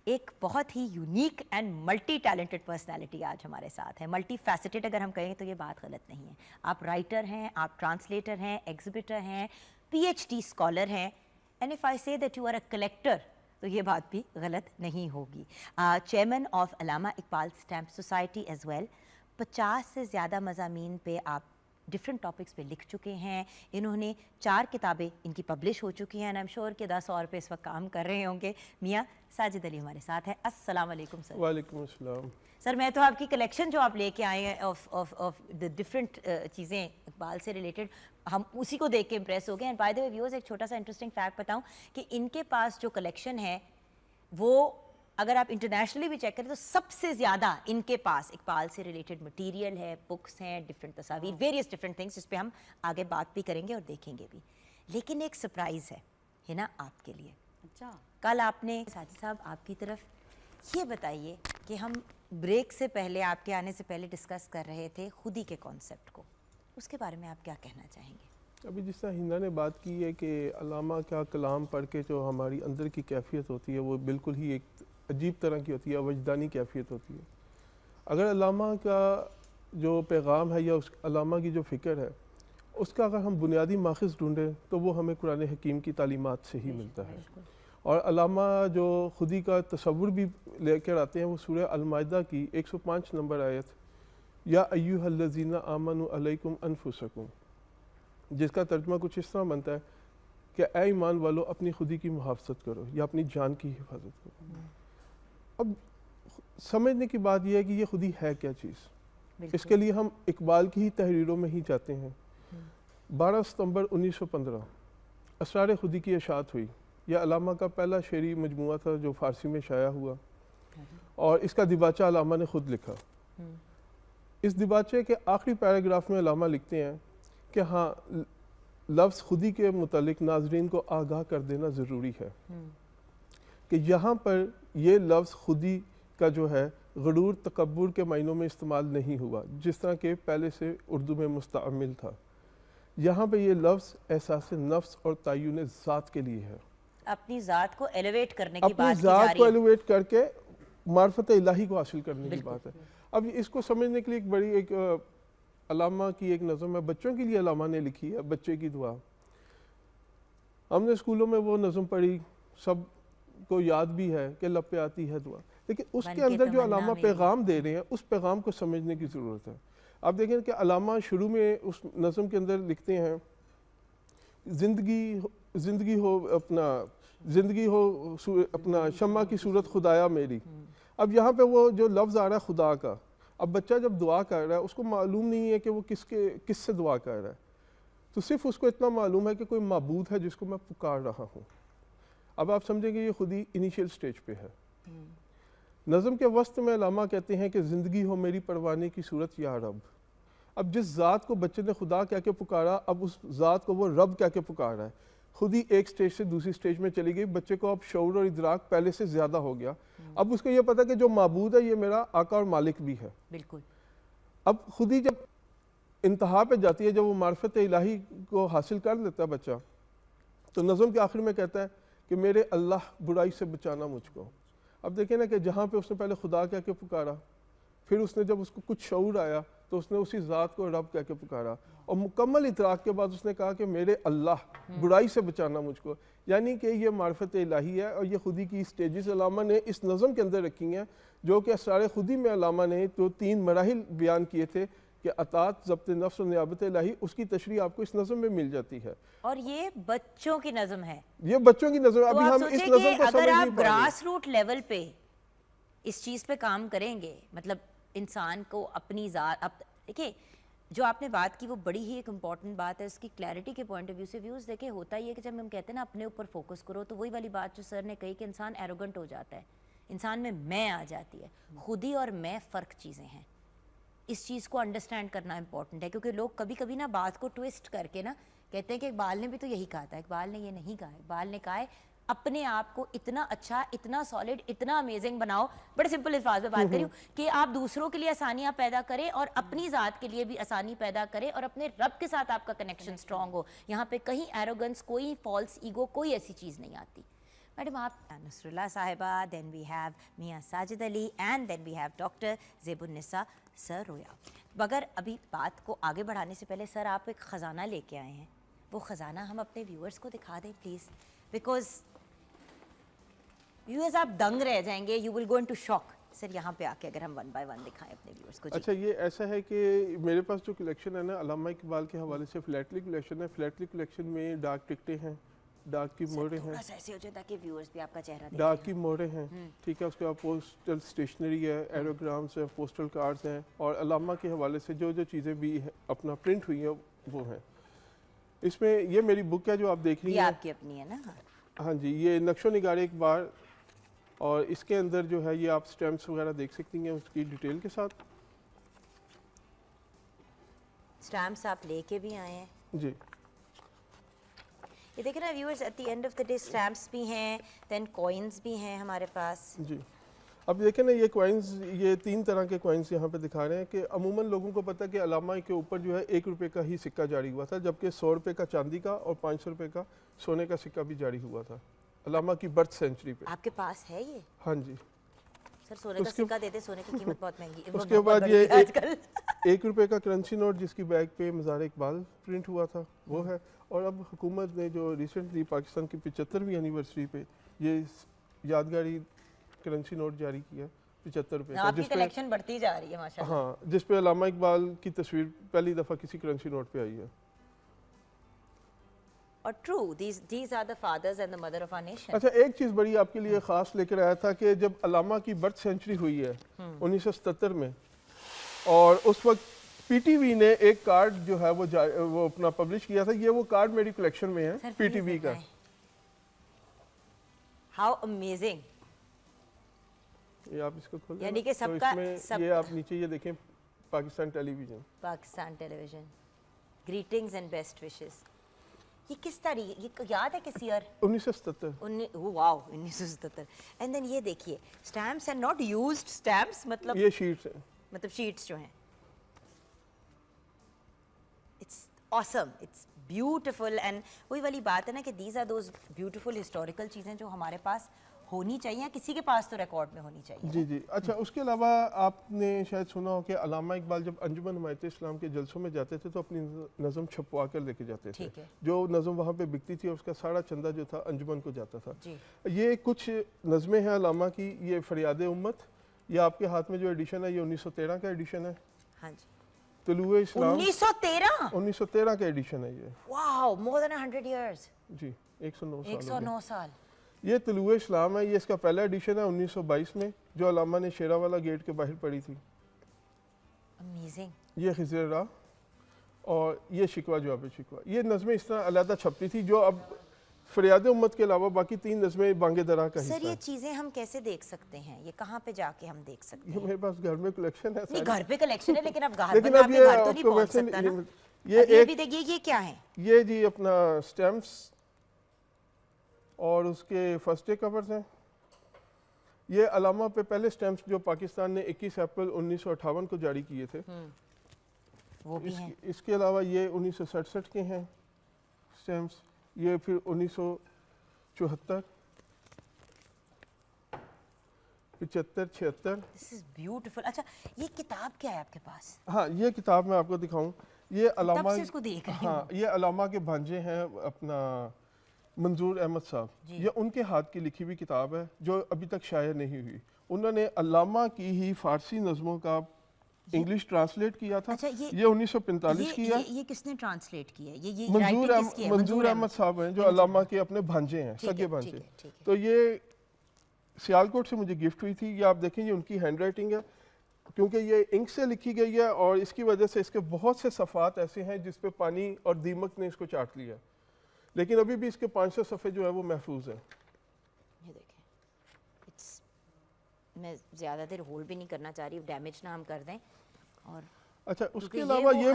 ایک بہت ہی unique and multi talented personality آج ہمارے ساتھ ہے. ملٹی فیسٹڈ اگر ہم کہیں تو یہ بات غلط نہیں ہے. آپ رائٹر ہیں, آپ ٹرانسلیٹر ہیں, ایگزیبٹر ہیں, پی ایچ ڈی اسکالر ہیں, and if I say that you are a collector تو یہ بات بھی غلط نہیں ہوگی. Chairman of Allama Iqbal stamp society as well. 50 سے زیادہ مضامین پہ آپ ڈفرینٹ ٹاپکس پہ لکھ چکے ہیں. انہوں نے 4 کتابیں ان کی پبلش ہو چکی ہیں, اینڈ آئی ایم شیور کہ 10 اور پہ اس وقت کام کر رہے ہوں گے. میاں ساجد علی ہمارے ساتھ ہیں. السلام علیکم سر. وعلیکم السلام. سر میں تو آپ کی کلیکشن جو آپ لے کے آئے ہیں آف دا ڈفرینٹ چیزیں اقبال سے ریلیٹڈ, ہم اسی کو دیکھ کے امپریس ہو گئے. And by the way viewers ایک چھوٹا سا انٹرسٹنگ فیکٹ بتاؤں کہ ان کے پاس جو کلیکشن ہے وہ اگر آپ انٹرنیشنلی بھی چیک کریں تو سب سے زیادہ ان کے پاس اقبال سے ریلیٹڈ مٹیریل ہے, بکس ہیں, ڈفرینٹ تصاویر, ویریس ڈفرینٹ تھنگس, جس پہ ہم آگے بات بھی کریں گے اور دیکھیں گے بھی. لیکن ایک سرپرائز ہے نا آپ کے لیے. اچھا, کل آپ نے ساجد صاحب آپ کی طرف یہ بتائیے کہ ہم بریک سے پہلے, آپ کے آنے سے پہلے ڈسکس کر رہے تھے خودی کے کانسیپٹ کو, اس کے بارے میں آپ کیا کہنا چاہیں گے؟ ابھی جس طرح ہندا نے بات کی ہے کہ علامہ کا کلام پڑھ کے جو ہماری اندر کی کیفیت ہوتی ہے وہ بالکل ہی ایک عجیب طرح کی ہوتی ہے, وجدانی کیفیت ہوتی ہے. اگر علامہ کا جو پیغام ہے یا اس علامہ کی جو فکر ہے اس کا اگر ہم بنیادی ماخذ ڈھونڈیں تو وہ ہمیں قرآن حکیم کی تعلیمات سے ہی ملتا ہے. اور علامہ جو خودی کا تصور بھی لے کر آتے ہیں وہ سورہ المائدہ کی 105 نمبر آیت, یا ایھا الذین آمنوا علیکم انفسکم, جس کا ترجمہ کچھ اس طرح بنتا ہے کہ اے ایمان والو اپنی خودی کی محافظت کرو یا اپنی جان کی حفاظت کرو. اب سمجھنے کی بات یہ ہے کہ یہ خودی ہے کیا چیز. اس کے لیے ہم اقبال کی ہی تحریروں میں ہی جاتے ہیں. 12 ستمبر 1915 اسرار خودی کی اشاعت ہوئی. یہ علامہ کا پہلا شعری مجموعہ تھا جو فارسی میں شائع ہوا, اور اس کا دیباچہ علامہ نے خود لکھا. اس دیباچے کے آخری پیراگراف میں علامہ لکھتے ہیں کہ ہاں لفظ خودی کے متعلق ناظرین کو آگاہ کر دینا ضروری ہے کہ یہاں پر یہ لفظ خودی کا جو ہے غرور تکبر کے معنوں میں استعمال نہیں ہوا جس طرح کہ پہلے سے اردو میں مستعمل تھا. یہاں پہ یہ لفظ احساس نفس اور تعین ذات کے لیے ہے, اپنی ذات کو ایلیویٹ کرنے کی بات اپنی کی جا ذات رہی کو ہے, ایلیویٹ کر کے معرفت الہی کو حاصل کرنے کی بات ہے. اب اس کو سمجھنے کے لیے ایک بڑی ایک علامہ کی ایک نظم ہے, بچوں کے لیے علامہ نے لکھی ہے, بچے کی دعا. ہم نے اسکولوں میں وہ نظم پڑھی, سب کو یاد بھی ہے کہ لب پہ آتی ہے دعا, لیکن اس کے اندر جو علامہ پیغام دے رہے ہیں اس پیغام کو سمجھنے کی ضرورت ہے. آپ دیکھیں کہ علامہ شروع میں اس نظم کے اندر لکھتے ہیں زندگی ہو اپنا شمع کی صورت خدایا میری. اب یہاں پہ وہ جو لفظ آ رہا ہے خدا کا, اب بچہ جب دعا کر رہا ہے اس کو معلوم نہیں ہے کہ وہ کس سے دعا کر رہا ہے, تو صرف اس کو اتنا معلوم ہے کہ کوئی معبود ہے جس کو میں پکار رہا ہوں. اب آپ سمجھیں کہ یہ خودی انیشیل سٹیج پہ ہے. نظم کے وسط میں علامہ کہتے ہیں کہ زندگی ہو میری پروانے کی صورت یا رب. اب جس ذات کو بچے نے خدا کہہ کے پکارا, اب اس ذات کو وہ رب کہہ کے پکار رہا ہے. خودی ایک سٹیج سے دوسری سٹیج میں چلی گئی, بچے کو اب شعور اور ادراک پہلے سے زیادہ ہو گیا. اب اس کو یہ پتا کہ جو معبود ہے یہ میرا آقا اور مالک بھی ہے. بالکل. اب خودی جب انتہا پہ جاتی ہے, جب وہ معرفت الہی کو حاصل کر لیتا ہے بچہ, تو نظم کے آخر میں کہتا ہے کہ میرے اللہ برائی سے بچانا مجھ کو. اب دیکھیں نا کہ جہاں پہ اس نے پہلے خدا کہہ کے پکارا, پھر اس نے جب اس کو کچھ شعور آیا تو اس نے اسی ذات کو رب کہہ کے پکارا, اور مکمل ادراک کے بعد اس نے کہا کہ میرے اللہ برائی سے بچانا مجھ کو. یعنی کہ یہ معرفت الہی ہے, اور یہ خودی کی سٹیجز علامہ نے اس نظم کے اندر رکھی ہیں, جو کہ اسرار خودی میں علامہ نے تو 3 مراحل بیان کیے تھے کہ اطاعت, ضبط نفس اور نیابت الہی. اس کی تشریح آپ کو اس نظم میں مل جاتی ہے, اور یہ بچوں کی نظم ہے, یہ بچوں کی نظم ہے. ابھی ہم اس نظم کو سمجھ اگر نہیں آپ گراس روٹ لیول پہ اس چیز پہ کام کریں گے, مطلب انسان کو اپنی ذات, دیکھیں جو آپ نے بات کی وہ بڑی ہی ایک امپورٹنٹ بات ہے, اس کی کلیئرٹی کے پوائنٹ آف ویو سے. ویوز دیکھیں ہوتا ہی ہے کہ جب ہم کہتے ہیں نا اپنے اوپر فوکس کرو, تو وہی والی بات جو سر نے کہی کہ انسان ایروگنٹ ہو جاتا ہے, انسان میں آ جاتی ہے. خودی اور میں فرق چیزیں ہیں, اس چیز کو انڈرسٹینڈ کرنا امپورٹنٹ ہے, کیونکہ لوگ کبھی کبھی نا بات کو ٹویسٹ کر کے نا کہتے ہیں کہ اقبال نے بھی تو یہی کہا تھا. اقبال نے یہ نہیں کہا. اقبال نے کہا ہے اپنے آپ کو اتنا اچھا, اتنا سالڈ, اتنا امیزنگ بناؤ. بڑے سمپل الفاظ میں بات کری ہوں کہ آپ دوسروں کے لیے آسانیاں پیدا کریں اور اپنی ذات کے لیے بھی آسانی پیدا کریں, اور اپنے رب کے ساتھ آپ کا کنیکشن سٹرونگ ہو. یہاں پہ کہیں ایروگنس, کوئی فالس ایگو, کوئی ایسی چیز نہیں آتی. میڈم آپ نصراللہ صاحبہ, دین we have Mian Sajid Ali, and then we have doctor Zebunnisa سر رویا. مگر ابھی بات کو آگے بڑھانے سے پہلے سر آپ ایک خزانہ لے کے آئے ہیں, وہ خزانہ ہم اپنے ویورز کو دکھا دیں پلیز, بیکاز ویورز آپ دنگ رہ جائیں گے, یو ول گو انٹو شاک. سر یہاں پہ آ کے اگر ہم ون بائی ون دکھائیں اپنے ویورز کو. اچھا, یہ ایسا ہے کہ میرے پاس جو کلیکشن ہے نا علامہ اقبال کے حوالے سے فلیٹلی کلیکشن ہے. فلیٹلی کلیکشن میں ڈاک ٹکٹیں ہیں, ڈاک کی مہریں ہیں, تھوڑا سا ایسے ہو جائے تاکہ ویورز بھی آپ کا چہرہ دیکھیں. ڈاک کی مہریں ہیں, ٹھیک ہے, اس کے بعد پوسٹل اسٹیشنری ہے, ایروگرامس ہیں, پوسٹل کارڈز ہیں, اور علامہ کے حوالے سے جو جو چیزیں بھی اپنا پرنٹ ہوئی ہیں وہ ہیں. اس میں یہ میری بک ہے جو آپ دیکھ رہی یہ ہیں, آپ کی اپنی ہے نا. ہاں جی, یہ نقش و نگار اقبال, اور اس کے اندر جو ہے یہ آپ سٹیمپس وغیرہ دیکھ سکتی ہیں اس کی ڈیٹیل کے ساتھ. اسٹیمپس آپ لے کے بھی آئے ہیں. جی, یہ دیکھیں نا viewers, at the end of the day stamps بھی ہیں, دین کوئنس بھی ہیں ہمارے پاس. جی. اب دیکھیں نا یہ کوائنز, یہ 3 طرح کے کوائنز یہاں پہ دکھا رہے ہیں کہ عموماً لوگوں کو پتہ ہے کہ علامہ کے اوپر جو ہے 1 روپے کا ہی سکہ جاری ہوا تھا, جبکہ 100 روپے کا چاندی کا اور 500 روپے کا سونے کا سکہ بھی جاری ہوا تھا علامہ کی برتھ سینچری پہ. آپ کے پاس ہے یہ؟ ہاں جی. سر سونے کا سکہ دے دے, سونے کی قیمت بہت مہنگی ہے. اس کے بعد یہ 1 روپے کا کرنسی نوٹ جس کی بیک پہ مزار اقبال پرنٹ ہوا تھا وہ ہے. اور اب حکومت نے جو ریسنٹلی پاکستان کی 75ویں اینیورسری پہ یہ یادگاری کرنسی نوٹ جاری کیا 75 روپے کا, آپ کی کلیکشن بڑھتی جا رہی ہے ماشاءاللہ. ہاں, جس پہ علامہ اقبال کی تصویر پہلی دفعہ کسی کرنسی نوٹ پہ آئی ہے. اور true, these are the fathers and the mother of our nation. اچھا, ایک چیز بڑی آپ کے لیے خاص لے کر آیا تھا کہ جب علامہ کی برتھ سینچری ہوئی ہے 1977 میں, اور اس وقت پی ٹی وی نے ایک کارڈ جو ہے وہ اپنا پبلش کیا تھا. یہ وہ کارڈ میری کلیکشن میں ہے پی ٹی وی کا. How amazing. یہ آپ اس کو کھول یعنی کہ سب کا یہ آپ نیچے یہ دیکھیں Pakistan television, Pakistan television, greetings and best wishes. یہ کس تاریخ, یہ یاد ہے کس ایئر؟ 1977. واو, 1977. اینڈ دین یہ دیکھیے stamps and not used stamps, مطلب یہ شیٹس ہیں, مطلب شیٹس جو ہیں. It's awesome, it's beautiful. And وہی والی بات ہے نا کہ these are those beautiful historical چیزیں جو ہمارے پاس ہونی چاہیے, کسی کے پاس تو ریکارڈ میں ہونی چاہیے. جی جی. اچھا, اس کے علاوہ آپ نے شاید سنا ہو کہ علامہ اقبال جب انجمن حمایت اسلام کے جلسوں میں جاتے تھے تو اپنی نظم چھپوا کر لے کے جاتے تھے. جو نظم وہاں پہ بکتی تھی اور اس کا سارا چندہ جو تھا انجمن کو جاتا تھا. یہ کچھ نظمیں ہیں علامہ کی. یہ فریاد امت, یہ آپ کے ہاتھ میں جو ایڈیشن ہے یہ 1913 کا ایڈیشن ہے. ہاں جی, طلوع اسلام 1913 کا ایڈیشن ہے یہ. واو, مور دین 100 ایئرز. جی, 109 سال. یہ طلوع اسلام ہے, یہ اس کا پہلا ایڈیشن ہے 1922 میں جو علامہ نے شیرا والا گیٹ کے باہر پڑھی تھی. امیزنگ. یہ خضر راہ, اور یہ شکوہ جواب شکوہ. یہ نظمیں اس طرح علیحدہ چھپتی تھی جو اب فریاد امت کے علاوہ باقی 3 نظمیں بانگ درا کا حصہ ہیں. سر یہ چیزیں ہم کیسے دیکھ سکتے ہیں, یہ کہاں پہ جا کے ہم دیکھ سکتے ہیں؟ یہ میرے پاس گھر میں کلیکشن ہے. نہیں, گھر پہ کلیکشن ہے لیکن اب گھر لیکن پر اب آپ کے یہ گھر تو نہیں پہنچ سکتا نا. یہ بھی دیکھیے, یہ کیا ہے؟ یہ جی اپنا سٹیمپس اور اس کے فرسٹ ڈے کورز ہیں. یہ علامہ پہ پہلے سٹیمپس جو پاکستان نے 21 اپریل 1958 کو جاری کیے تھے وہ بھی ہیں. اس کے علاوہ یہ 1967 کے ہیں سٹیمپس. یہ پھر 1974, 75, 76. This is beautiful. اچھا, یہ کتاب کیا ہے آپ کے پاس؟ ہاں, یہ کتاب میں آپ کو دکھاؤں. یہ علامہ, سے اس کو دیکھ رہی ہوں. ہاں, یہ علامہ کے بھانجے ہیں اپنا منظور احمد صاحب. یہ ان کے ہاتھ کی لکھی ہوئی کتاب ہے جو ابھی تک شائع نہیں ہوئی. انہوں نے علامہ کی ہی فارسی نظموں کا انگلش ٹرانسلیٹ کیا تھا. یہ 1945 کی ہے. یہ کس نے ٹرانسلیٹ کیا ہے؟ یہ منظور احمد صاحب ہیں جو علامہ کے اپنے بھانجے ہیں, سگے بھانجے. تو یہ سیالکوٹ سے مجھے گفٹ ہوئی تھی. یہ آپ دیکھیں, یہ ان کی ہینڈ رائٹنگ ہے کیونکہ یہ انک سے لکھی گئی ہے اور اس کی وجہ سے اس کے بہت سے صفحات ایسے ہیں جس پہ پانی اور دیمک نے اس کو چاٹ لیا, لیکن ابھی بھی اس کے 500 صفحے جو ہے وہ محفوظ ہیں. یہ دیکھیں, میں زیادہ دیر ہولڈ بھی نہیں کرنا چاہ رہی, ڈیمیج نہ ہم کر دیں. اور اچھا, اس کے علاوہ یہ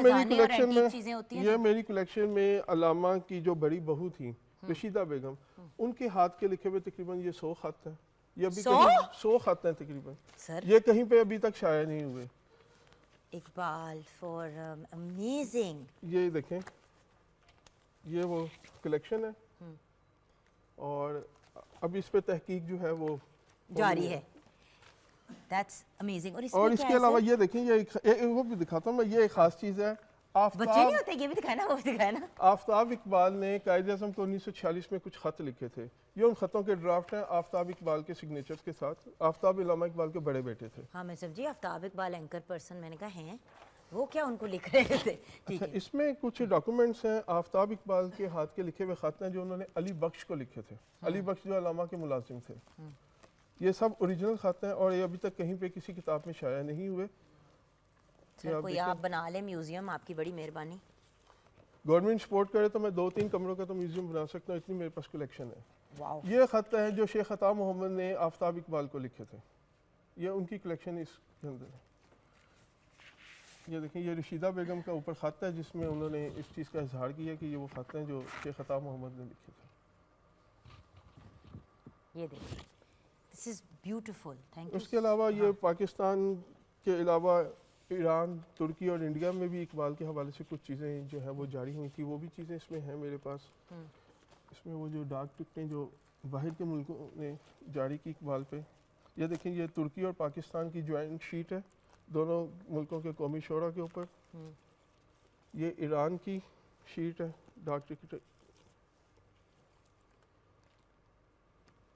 میری کلیکشن میں علامہ کی جو بڑی بہو تھیں رشیدہ بیگم, ان کے ہاتھ کے لکھے ہوئے تقریباً یہ 100 خط ہیں. یہ ابھی 100 خط ہیں تقریباً. یہ کہیں پہ ابھی تک شائع نہیں ہوئے. Iqbal for amazing. یہ دیکھیں, یہ وہ کلیکشن ہے. اور اب اس پہ تحقیق جو ہے وہ جاری ہے. That's amazing. اور اور اس کے علاوہ یہ دیکھیں یہ وہ بھی دکھاتا ہوں میں, یہ ایک خاص چیز ہے. بچے نہیں ہوتے, یہ بھی دکھایا نا, وہ بھی دکھایا نا. آفتاب اقبال نے قائد اعظم کو 1946 میں کچھ خط لکھے تھے. یہ ان خطوں کے ڈرافٹ ہیں آفتاب اقبال کے سگنیچرز کے ساتھ. آفتاب علامہ اقبال کے بڑے بیٹے تھے. ہاں میں سمجھی آفتاب اقبال اینکر پرسن, میں نے کہا ہیں وہ کیا ان کو لکھ رہے تھے. ٹھیک ہے, اس میں کچھ ڈاکومنٹس ہیں آفتاب اقبال کے ہاتھ کے لکھے ہوئے خط ہیں جو انہوں نے علی بخش کو لکھے تھے. علی بخش جو علامہ کے ملازم تھے. یہ سب اوریجنل خط ہیں اور یہ ابھی تک کہیں پہ کسی کتاب میں شائع نہیں ہوئے. سر کوئی آپ بنا لیں میوزیم, آپ کی بڑی مہربانی. گورنمنٹ سپورٹ کرے تو میں 2-3 کمروں کا تو میوزیم بنا سکتا ہوں, اتنی میرے پاس کلیکشن ہے. واو. یہ خط ہیں جو شیخ عطا محمد نے آفتاب اقبال کو لکھے تھے. یہ ان کی کلیکشن اس کے اندر ہے. یہ دیکھیں یہ رشیدہ بیگم کا اوپر خط ہے جس میں انہوں نے اس چیز کا اظہار کیا کہ یہ وہ خط ہیں جو شیخ عطا محمد نے لکھے تھے. یہ دیکھیں, دس از بیوٹیفل. تھینک اس کے علاوہ یہ پاکستان کے علاوہ ایران, ترکی اور انڈیا میں بھی اقبال کے حوالے سے کچھ چیزیں جو ہیں وہ جاری ہوئی تھی. وہ بھی چیزیں اس میں ہیں میرے پاس. اس میں وہ جو ڈاک ٹکٹیں جو باہر کے ملکوں نے جاری کی اقبال پہ, یہ دیکھیں یہ ترکی اور پاکستان کی جوائنٹ شیٹ ہے دونوں ملکوں کے قومی شورا کے اوپر. یہ ایران کی شیٹ ہے ڈاک ٹکٹ.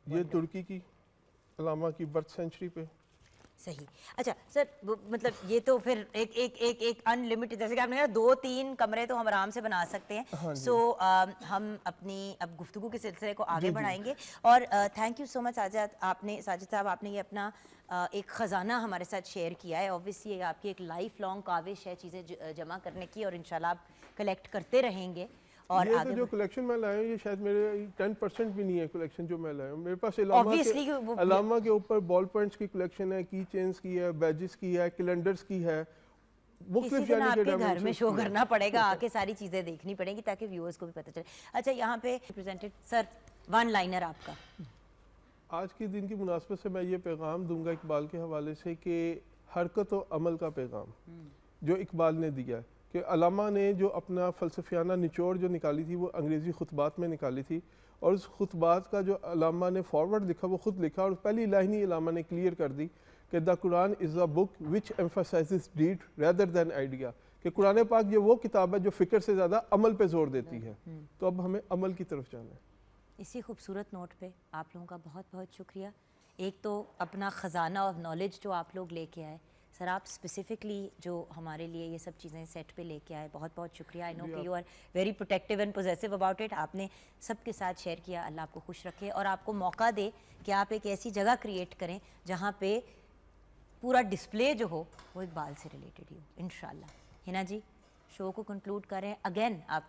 یہ ترکی کی علامہ کی برتھ سینچری پہ. صحیح. اچھا سر, مطلب یہ تو پھر ایک ان لمیٹڈ, جیسے کہ آپ نے کہا 2-3 کمرے تو ہم آرام سے بنا سکتے ہیں. سو ہم اپنی اب گفتگو کے سلسلے کو آگے بڑھائیں گے. اور تھینک یو سو مچ ساجد صاحب, آپ نے یہ اپنا ایک خزانہ ہمارے ساتھ شیئر کیا ہے. اوبویسلی یہ آپ کی ایک لائف لانگ کاوش ہے چیزیں جمع کرنے کی, اور انشاءاللہ آپ کلیکٹ کرتے رہیں گے. اور یہ تو جو کلیکشن میں لایا ہوں یہ شاید میرے 10% بھی نہیں ہے کلیکشن جو میں لایا ہوں. میرے پاس علامہ کے اوپر بال پوائنٹس کی کلیکشن ہے, کی چینز کی ہے, بیجز کی ہے, کیلنڈرز کی ہے. کسی دن آپ کے گھر میں شو کرنا پڑے گا, آ کے ساری چیزیں دیکھنی پڑیں گی تاکہ ویورز کو بھی پتہ چلے. اچھا یہاں پہ پریزنٹڈ سر ون لائنر آپ کا. آج کے دن کی مناسبت سے میں یہ پیغام دوں گا اقبال کے حوالے سے کہ حرکت و عمل کا پیغام جو اقبال نے دیا ہے, کہ علامہ نے جو اپنا فلسفیانہ نچوڑ جو نکالی تھی وہ انگریزی خطبات میں نکالی تھی, اور اس خطبات کا جو علامہ نے فارورڈ لکھا وہ خود لکھا, اور پہلی لائن ہی علامہ نے کلیئر کر دی کہ دا قرآن از اے بک وچ ایمفسائزز ڈیڈ ریدر دین آئیڈیا, کہ قرآن پاک یہ وہ کتاب ہے جو فکر سے زیادہ عمل پہ زور دیتی ہے. تو اب ہمیں عمل کی طرف جانا ہے. اسی خوبصورت نوٹ پہ آپ لوگوں کا بہت بہت شکریہ. ایک تو اپنا خزانہ آف نالج جو آپ لوگ لے کے آئے, سر آپ اسپیسیفکلی جو ہمارے لیے یہ سب چیزیں سیٹ پہ لے کے آئے, بہت بہت شکریہ. آئی نو کہ you are very protective and possessive about it. آپ نے سب کے ساتھ شیئر کیا. اللہ آپ کو خوش رکھے اور آپ کو موقع دے کہ آپ ایک ایسی جگہ کریٹ کریں جہاں پہ پورا ڈسپلے جو ہو وہ اقبال سے ریلیٹڈ ہی ہو انشاءاللہ. ہنا جی شو کو کنکلوڈ کریں. اگین آپ